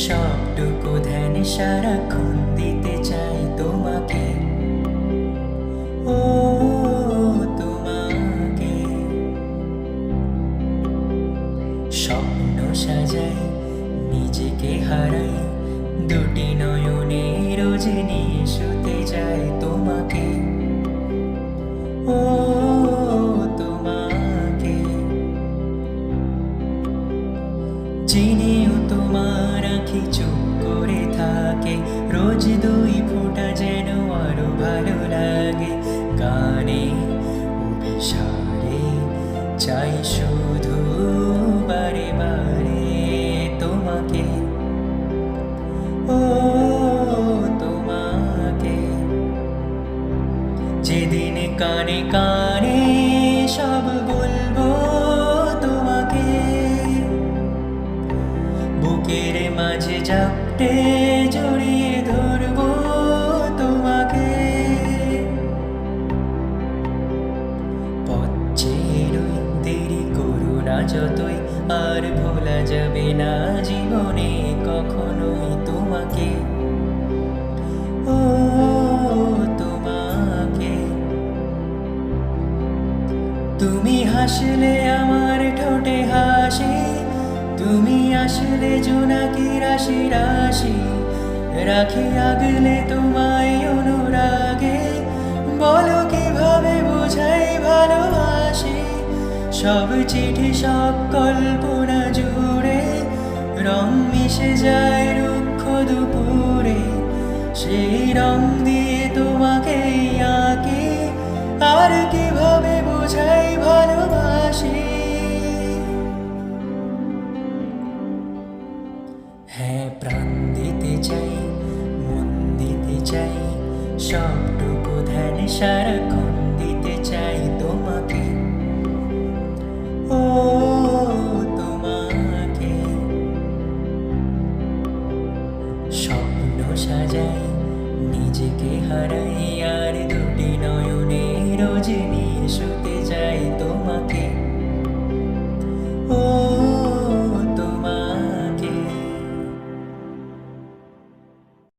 সবটুকু ধ্যান সারাক্ষণ দিতে চাই তোমাকে, ও তোমাকে। স্বপ্ন সাজাই, নিজেকে হারাই, দুটি নয়নে রোজ নিয়ে শুতে যাই তোমাকে, ও তোমাকে। চিনিও তোমার আঁখি চুপ করে থাকে, রোজ দুই ফোঁটা যেন আরো ভালো লাগে। গানে অভিসারে চাই শুধু বারে বারে তোমাকে, ও তোমাকে। যেদিন কানে কানে সব বলবো তোমাকে, বুকের মাঝে জাপটে জড়িয়ে ধরবো তোমাকে। পথ চেয়ে রই, দেরি করো না যতই, আর ভোলা যাবে না জীবনে কখনোই তোমাকে, ও তোমাকে। তুমি হাসলে আমার ঠোঁটে হাসি, তুমি আসলে জোনাকি রাশি রাশি। রাখি আগলে তোমায় অনুরাগে, বলো কিভাবে বোঝাই ভালোবাসি। সব চিঠি সব কল্পনা জুড়ে রং মিশে যায় রুক্ষ দুপুরে, সেই রং দিয়ে তোমাকে আঁকি, আর কিভাবে বোঝাই ভালোবাসি। হ্যাঁ, প্রাণ দিতে চাই, মন দিতে চাই, সবটুকু ধ্যান সারাক্ষণ দিতে চাই তোমাকে, ও তোমাকে। স্বপ্ন সাজাই, নিজেকে হারাই, আর দুটি নয়নে রোজ